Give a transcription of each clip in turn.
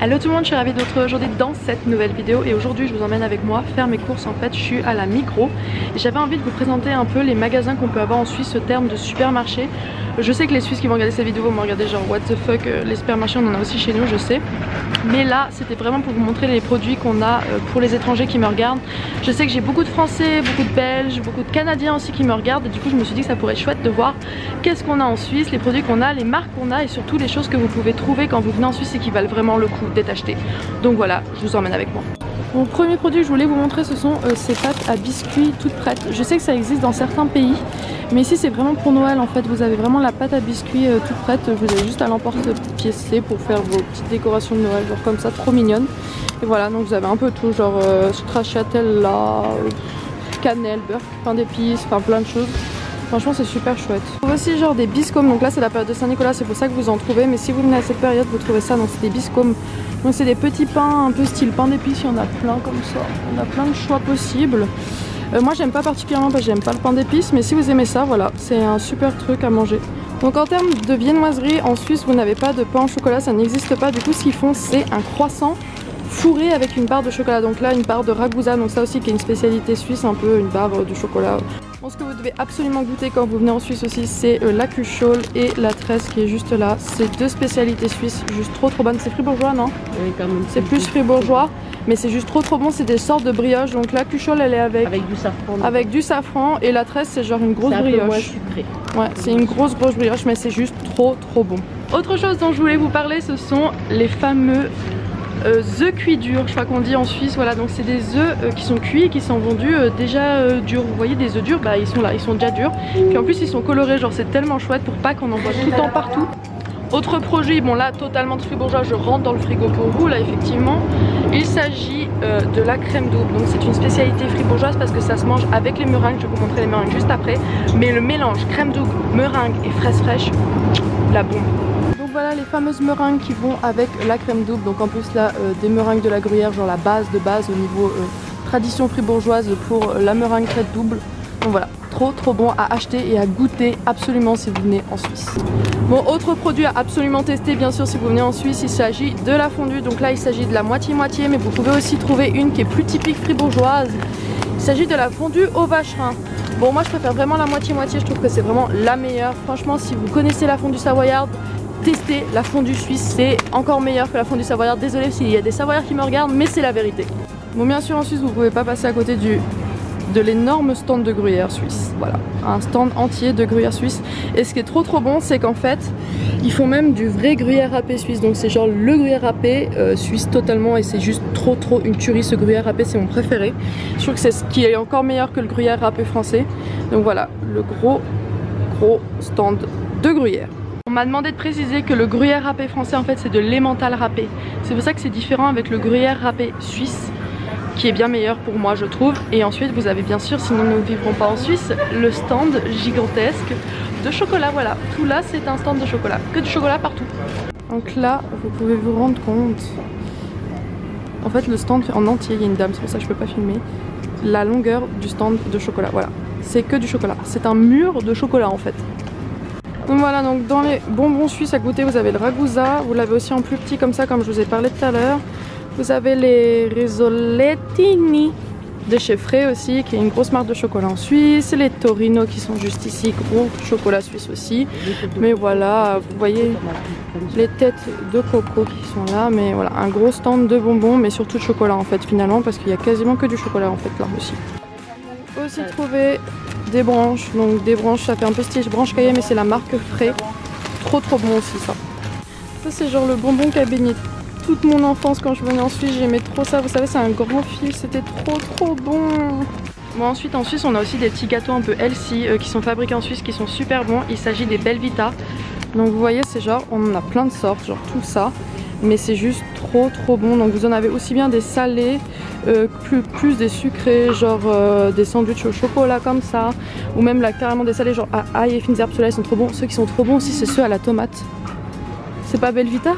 Hello tout le monde, je suis ravie de vous retrouver aujourd'hui dans cette nouvelle vidéo et aujourd'hui je vous emmène avec moi faire mes courses. En fait je suis à la Migros et j'avais envie de vous présenter un peu les magasins qu'on peut avoir en Suisse au terme de supermarchés. Je sais que les Suisses qui vont regarder cette vidéo vont me regarder genre what the fuck, les supermarchés on en a aussi chez nous, je sais. Mais là c'était vraiment pour vous montrer les produits qu'on a pour les étrangers qui me regardent. Je sais que j'ai beaucoup de Français, beaucoup de Belges, beaucoup de Canadiens aussi qui me regardent et du coup je me suis dit que ça pourrait être chouette de voir qu'est-ce qu'on a en Suisse, les produits qu'on a, les marques qu'on a et surtout les choses que vous pouvez trouver quand vous venez en Suisse et qui valent vraiment le coup d'être acheté. Donc voilà, je vous emmène avec moi. Mon premier produit que je voulais vous montrer, ce sont ces pâtes à biscuits toutes prêtes. Je sais que ça existe dans certains pays, mais ici c'est vraiment pour Noël en fait. Vous avez vraiment la pâte à biscuits toute prête. Vous avez juste à l'emporte-pièce pour faire vos petites décorations de Noël, genre comme ça, trop mignonne. Et voilà, donc vous avez un peu tout, genre stracciatella, cannelle, beurre, pain d'épices, enfin plein de choses. Franchement c'est super chouette. On trouve aussi genre des biscombes, donc là c'est la période de Saint-Nicolas, c'est pour ça que vous en trouvez, mais si vous venez à cette période vous trouvez ça, donc c'est des biscombes. Donc c'est des petits pains un peu style pain d'épices, il y en a plein comme ça, on a plein de choix possibles. Moi j'aime pas particulièrement parce que j'aime pas le pain d'épices, mais si vous aimez ça, voilà, c'est un super truc à manger. Donc en termes de viennoiserie, en Suisse vous n'avez pas de pain au chocolat, ça n'existe pas, du coup ce qu'ils font c'est un croissant fourré avec une barre de chocolat, donc là une barre de ragoût, donc ça aussi qui est une spécialité suisse, un peu une barre de chocolat. Bon, ce que vous devez absolument goûter quand vous venez en Suisse aussi, c'est la cuchole et la tresse qui est juste là. C'est deux spécialités suisses, juste trop bonnes. C'est fribourgeois, non? Oui, quand même. C'est plus fribourgeois, mais c'est juste trop bon. C'est des sortes de brioches. Donc la cuchole, elle est avec du safran. Avec du safran, et la tresse, c'est genre une grosse brioche. Un peu moins sucré. Ouais, c'est une grosse brioche, mais c'est juste trop bon. Autre chose dont je voulais vous parler, ce sont les fameux œufs cuits durs, je crois qu'on dit en Suisse. Voilà, donc c'est des œufs qui sont cuits et qui sont vendus déjà durs. Vous voyez des œufs durs, bah ils sont là, ils sont déjà durs. Puis en plus ils sont colorés, genre c'est tellement chouette pour pas qu'on en voit tout le temps partout. Autre produit, bon là totalement de fribourgeois, je rentre dans le frigo pour vous là effectivement. Il s'agit de la crème double, donc c'est une spécialité fribourgeoise parce que ça se mange avec les meringues, je vais vous montrer les meringues juste après. Mais le mélange crème double, meringue et fraises fraîches, la bombe. Donc voilà les fameuses meringues qui vont avec la crème double, donc en plus là des meringues de la Gruyère, genre la base de base au niveau tradition fribourgeoise pour la meringue crème double. Donc voilà, trop bon à acheter et à goûter absolument si vous venez en Suisse. Bon, autre produit à absolument tester bien sûr si vous venez en Suisse, il s'agit de la fondue. Donc là il s'agit de la moitié-moitié, mais vous pouvez aussi trouver une qui est plus typique fribourgeoise. Il s'agit de la fondue au vacherin. Bon moi je préfère vraiment la moitié-moitié, je trouve que c'est vraiment la meilleure. Franchement si vous connaissez la fondue savoyarde, testez la fondue suisse, c'est encore meilleur que la fondue savoyarde. Désolée s'il y a des savoyards qui me regardent, mais c'est la vérité. Bon bien sûr en Suisse vous pouvez pas passer à côté de l'énorme stand de gruyère suisse. Voilà, un stand entier de gruyère suisse. Et ce qui est trop bon, c'est qu'en fait, ils font même du vrai gruyère râpé suisse. Donc c'est genre le gruyère râpé suisse totalement. Et c'est juste trop une tuerie. Ce gruyère râpé, c'est mon préféré. Je trouve que c'est ce qui est encore meilleur que le gruyère râpé français. Donc voilà, le gros stand de gruyère. On m'a demandé de préciser que le gruyère râpé français, en fait, c'est de l'emmental râpé. C'est pour ça que c'est différent avec le gruyère râpé suisse, qui est bien meilleur pour moi je trouve. Et ensuite vous avez bien sûr, sinon nous ne vivrons pas en Suisse, le stand gigantesque de chocolat. Voilà, tout là c'est un stand de chocolat, que du chocolat partout. Donc là vous pouvez vous rendre compte, en fait le stand en entier, il y a une dame, c'est pour ça que je peux pas filmer, la longueur du stand de chocolat. Voilà, c'est que du chocolat, c'est un mur de chocolat en fait. Donc voilà, donc dans les bonbons suisses à goûter vous avez le ragusa, vous l'avez aussi en plus petit comme ça comme je vous ai parlé tout à l'heure. Vous avez les Risolettini de chez Frey aussi, qui est une grosse marque de chocolat en Suisse. Les Torino qui sont juste ici, gros chocolat suisse aussi. Mais voilà, vous voyez les têtes de coco qui sont là. Mais voilà, un gros stand de bonbons, mais surtout de chocolat en fait finalement, parce qu'il y a quasiment que du chocolat en fait là aussi. Vous pouvez aussi trouver des branches. Donc des branches, ça fait un peu style branche caillé, mais c'est la marque Frey. Trop bon aussi ça. Ça c'est genre le bonbon qui a baigné toute mon enfance quand je venais en Suisse, j'aimais trop ça. Vous savez c'est un grand fil, c'était trop bon. Bon ensuite en Suisse on a aussi des petits gâteaux un peu healthy qui sont fabriqués en Suisse, qui sont super bons. Il s'agit des Belvita. Donc vous voyez c'est genre, on en a plein de sortes, genre tout ça. Mais c'est juste trop bon. Donc vous en avez aussi bien des salés, plus des sucrés, genre des sandwichs au chocolat comme ça. Ou même là carrément des salés genre à ail et fines herbes, ceux-là ils sont trop bons. Ceux qui sont trop bons aussi c'est ceux à la tomate. C'est pas Belvita ?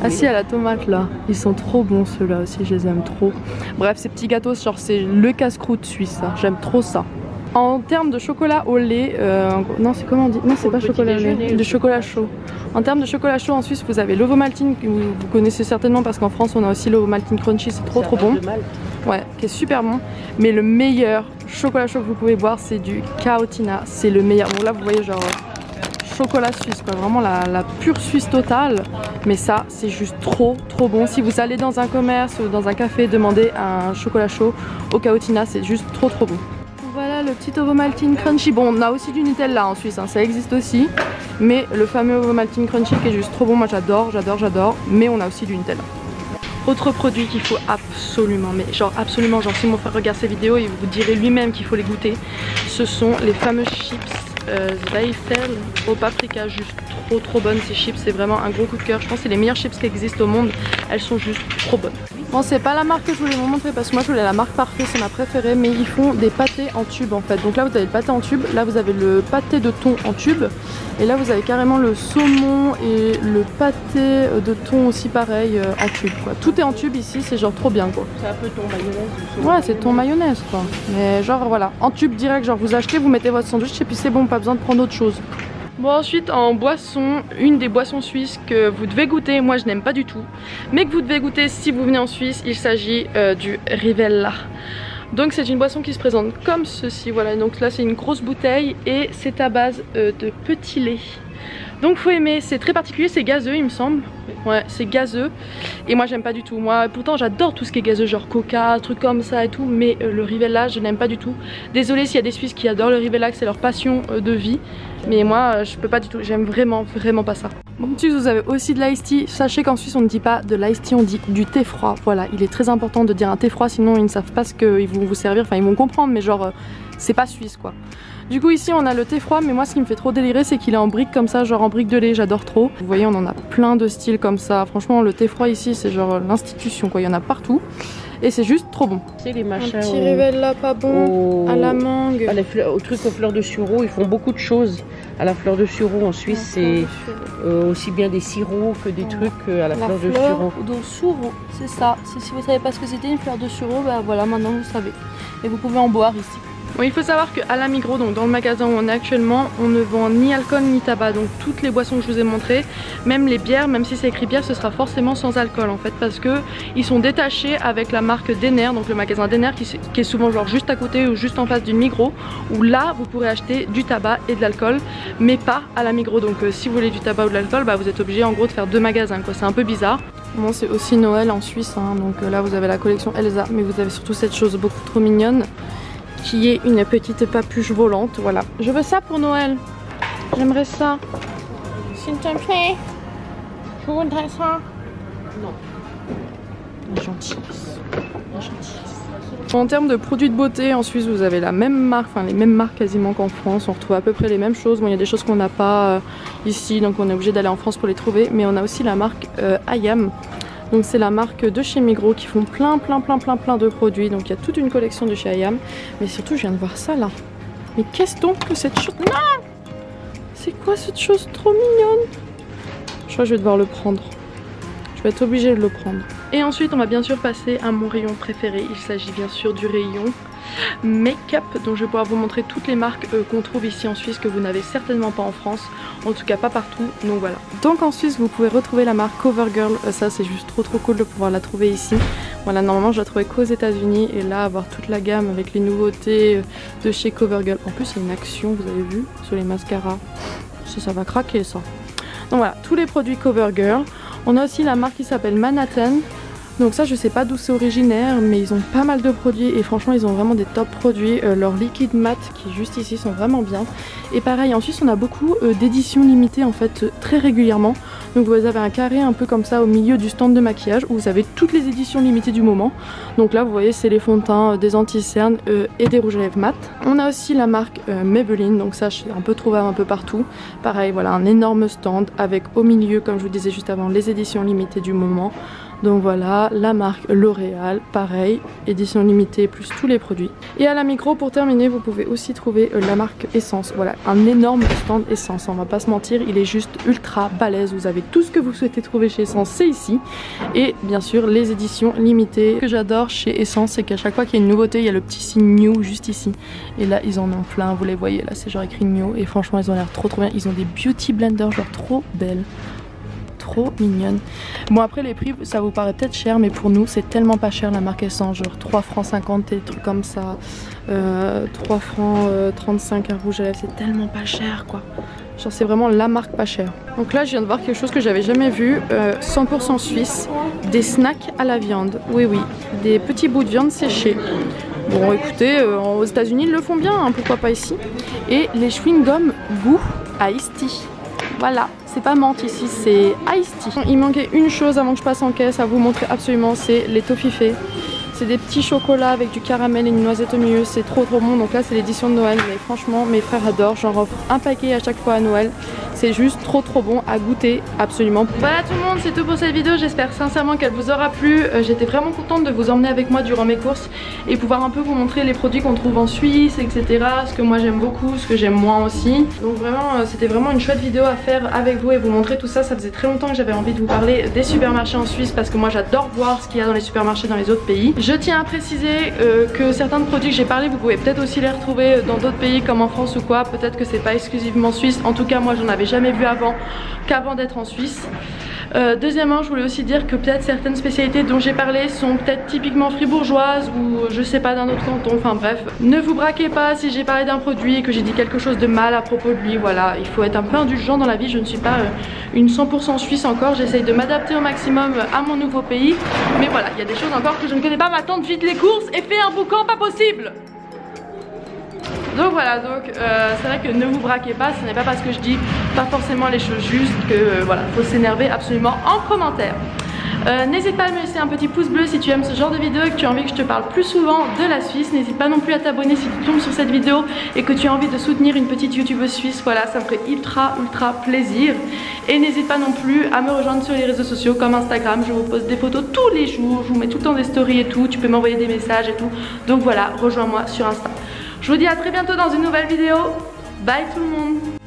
Ah si, à la tomate là, ils sont trop bons ceux-là aussi, je les aime trop. Bref, ces petits gâteaux, genre c'est le casse-croûte suisse, j'aime trop ça. En termes de chocolat au lait, non c'est comment on dit? Non c'est pas chocolat au lait, de chocolat chaud. En termes de chocolat chaud en Suisse vous avez l'Ovomaltine que vous connaissez certainement parce qu'en France on a aussi l'Ovomaltine Crunchy, c'est trop bon. Ouais, qui est super bon. Mais le meilleur chocolat chaud que vous pouvez boire c'est du Caotina, c'est le meilleur. Bon là vous voyez genre chocolat suisse quoi, vraiment la pure suisse totale. Mais ça c'est juste trop bon. Si vous allez dans un commerce ou dans un café demander un chocolat chaud au Caotina, c'est juste trop bon. Voilà le petit Ovomaltine Crunchy. Bon on a aussi du Nutella en Suisse, hein, ça existe aussi. Mais le fameux Ovomaltine Crunchy qui est juste trop bon, moi j'adore. Mais on a aussi du Nutella. Autre produit qu'il faut absolument, mais genre absolument, genre si mon frère regarde ces vidéos il vous dirait lui-même qu'il faut les goûter. Ce sont les fameux chips Zweifel au paprika, juste trop bonnes ces chips, c'est vraiment un gros coup de cœur. Je pense que c'est les meilleures chips qui existent au monde, elles sont juste trop bonnes. Bon c'est pas la marque que je voulais vous montrer parce que moi je voulais la marque Parfait, c'est ma préférée, mais ils font des pâtés en tube en fait. Donc là vous avez le pâté en tube, là vous avez le pâté de thon en tube et là vous avez carrément le saumon et le pâté de thon aussi pareil en tube quoi. Tout est en tube ici, c'est genre trop bien quoi. C'est un peu thon mayonnaise. Ouais c'est thon mayonnaise quoi, mais genre voilà, en tube direct, genre vous achetez, vous mettez votre sandwich et puis c'est bon, pas besoin de prendre autre chose. Bon ensuite en boisson, une des boissons suisses que vous devez goûter, moi je n'aime pas du tout, mais que vous devez goûter si vous venez en Suisse, il s'agit du Rivella. Donc c'est une boisson qui se présente comme ceci, voilà, donc là c'est une grosse bouteille et c'est à base de petit lait. Donc faut aimer, c'est très particulier, c'est gazeux il me semble. Ouais c'est gazeux et moi j'aime pas du tout. Moi pourtant j'adore tout ce qui est gazeux, genre coca, trucs comme ça et tout, mais le Rivella je n'aime pas du tout. Désolée s'il y a des Suisses qui adorent le Rivella, que c'est leur passion de vie, mais moi je peux pas du tout, j'aime vraiment pas ça. Bon si vous avez aussi de l'ice tea, sachez qu'en Suisse on ne dit pas de l'ice tea, on dit du thé froid. Voilà, il est très important de dire un thé froid, sinon ils ne savent pas ce qu'ils vont vous servir, enfin ils vont comprendre mais genre c'est pas suisse quoi. Du coup ici on a le thé froid, mais moi ce qui me fait trop délirer c'est qu'il est en brique comme ça, genre en brique de lait, j'adore trop. Vous voyez on en a plein de styles comme ça, franchement le thé froid ici c'est genre l'institution quoi, il y en a partout. Et c'est juste trop bon. C'est les machins un petit Rivella pas bon, à la mangue. Au truc aux fleurs de sureau, ils font beaucoup de choses à la fleur de sureau. En Suisse c'est aussi bien des sirops que des trucs à la fleur de sureau. De sureau, c'est ça. Si vous savez pas ce que c'était une fleur de sureau, bah voilà maintenant vous savez. Et vous pouvez en boire ici. Bon, il faut savoir qu'à la Migros, donc dans le magasin où on est actuellement, on ne vend ni alcool ni tabac. Donc toutes les boissons que je vous ai montrées, même les bières, même si c'est écrit bière, ce sera forcément sans alcool en fait, parce que ils sont détachés avec la marque Denner, donc le magasin Denner qui est souvent genre juste à côté ou juste en face d'une Migros, où là vous pourrez acheter du tabac et de l'alcool, mais pas à la Migros. Donc si vous voulez du tabac ou de l'alcool, bah vous êtes obligé en gros de faire deux magasins quoi. C'est un peu bizarre. Bon, c'est aussi Noël en Suisse, hein, donc là vous avez la collection Elsa, mais vous avez surtout cette chose beaucoup trop mignonne, qui est une petite papuche volante, voilà. Je veux ça pour Noël. J'aimerais ça. S'il te plaît. Je voudrais ça. Non. La gentillesse. La gentillesse. En termes de produits de beauté, en Suisse vous avez la même marque, enfin les mêmes marques quasiment qu'en France. On retrouve à peu près les mêmes choses. Bon, il y a des choses qu'on n'a pas ici, donc on est obligé d'aller en France pour les trouver. Mais on a aussi la marque Ayam. Donc c'est la marque de chez Migros qui font plein de produits. Donc il y a toute une collection de chez Ayam. Mais surtout je viens de voir ça là. Mais qu'est-ce donc que cette chose? Non! C'est quoi cette chose trop mignonne? Je crois que je vais devoir le prendre. Je vais être obligée de le prendre. Et ensuite on va bien sûr passer à mon rayon préféré. Il s'agit bien sûr du rayon make-up, dont je vais pouvoir vous montrer toutes les marques qu'on trouve ici en Suisse que vous n'avez certainement pas en France, en tout cas pas partout, donc voilà. Donc en Suisse vous pouvez retrouver la marque CoverGirl, ça c'est juste trop cool de pouvoir la trouver ici. Voilà, normalement je la trouvais qu'aux États-Unis, et là avoir toute la gamme avec les nouveautés de chez CoverGirl. En plus il y a une action, vous avez vu, sur les mascaras, ça va craquer ça. Donc voilà, tous les produits CoverGirl. On a aussi la marque qui s'appelle Manhattan. Donc ça je sais pas d'où c'est originaire, mais ils ont pas mal de produits et franchement ils ont vraiment des top produits. Leurs liquides mat qui est juste ici sont vraiment bien. Et pareil en Suisse on a beaucoup d'éditions limitées en fait très régulièrement. Donc vous avez un carré un peu comme ça au milieu du stand de maquillage où vous avez toutes les éditions limitées du moment. Donc là vous voyez c'est les fonds de teint, des anti-cernes et des rouges à lèvres mat. On a aussi la marque Maybelline, donc ça c'est un peu trouvable un peu partout. Pareil voilà, un énorme stand avec au milieu, comme je vous disais juste avant, les éditions limitées du moment. Donc voilà, la marque L'Oréal, pareil, édition limitée plus tous les produits. Et à la Migros, pour terminer, vous pouvez aussi trouver la marque Essence. Voilà, un énorme stand Essence, on va pas se mentir, il est juste ultra balèze. Vous avez tout ce que vous souhaitez trouver chez Essence, c'est ici. Et bien sûr, les éditions limitées. Ce que j'adore chez Essence, c'est qu'à chaque fois qu'il y a une nouveauté, il y a le petit signe New juste ici. Et là, ils en ont plein, vous les voyez, là c'est genre écrit New. Et franchement, ils ont l'air trop bien. Ils ont des beauty blenders, genre trop belles. Trop mignonne. Bon après les prix ça vous paraît peut-être cher mais pour nous c'est tellement pas cher la marque Essence, genre 3 francs 50 des trucs comme ça, 3 francs 35 un rouge à lèvres, c'est tellement pas cher quoi. Genre c'est vraiment la marque pas chère. Donc là je viens de voir quelque chose que j'avais jamais vu, 100% suisse, des snacks à la viande. Oui oui, des petits bouts de viande séchés. Bon écoutez, aux États-Unis ils le font bien, hein, pourquoi pas ici. Et les chewing-gums goût iced tea. Voilà, c'est pas menthe ici, c'est iced tea. Il manquait une chose avant que je passe en caisse à vous montrer absolument, c'est les toffifées. C'est des petits chocolats avec du caramel et une noisette au milieu, c'est trop bon. Donc là c'est l'édition de Noël, mais franchement mes frères adorent, j'en offre un paquet à chaque fois à Noël. C'est juste trop bon à goûter absolument. Voilà tout le monde, c'est tout pour cette vidéo, j'espère sincèrement qu'elle vous aura plu. J'étais vraiment contente de vous emmener avec moi durant mes courses et pouvoir un peu vous montrer les produits qu'on trouve en Suisse, etc. Ce que moi j'aime beaucoup, ce que j'aime moins aussi. Donc vraiment c'était vraiment une chouette vidéo à faire avec vous et vous montrer tout ça. Ça faisait très longtemps que j'avais envie de vous parler des supermarchés en Suisse parce que moi j'adore voir ce qu'il y a dans les supermarchés dans les autres pays. Je tiens à préciser que certains produits que j'ai parlé vous pouvez peut-être aussi les retrouver dans d'autres pays comme en France ou quoi. Peut-être que c'est pas exclusivement suisse, en tout cas moi j'en avais jamais vu avant qu'avant d'être en Suisse. Deuxièmement, je voulais aussi dire que peut-être certaines spécialités dont j'ai parlé sont peut-être typiquement fribourgeoises ou je sais pas d'un autre canton, enfin bref. Ne vous braquez pas si j'ai parlé d'un produit et que j'ai dit quelque chose de mal à propos de lui, voilà. Il faut être un peu indulgent dans la vie, je ne suis pas une 100% suisse encore, j'essaye de m'adapter au maximum à mon nouveau pays. Mais voilà, il y a des choses encore que je ne connais pas, ma tante vide les courses et fait un boucan pas possible. Donc voilà, c'est vrai que ne vous braquez pas, ce n'est pas parce que je dis pas forcément les choses justes que voilà, faut s'énerver absolument en commentaire. N'hésite pas à me laisser un petit pouce bleu si tu aimes ce genre de vidéo et que tu as envie que je te parle plus souvent de la Suisse. N'hésite pas non plus à t'abonner si tu tombes sur cette vidéo et que tu as envie de soutenir une petite youtubeuse suisse. Voilà, ça me ferait ultra plaisir. Et n'hésite pas non plus à me rejoindre sur les réseaux sociaux comme Instagram. Je vous poste des photos tous les jours, je vous mets tout le temps des stories et tout. Tu peux m'envoyer des messages et tout. Donc voilà, rejoins-moi sur Insta. Je vous dis à très bientôt dans une nouvelle vidéo. Bye tout le monde.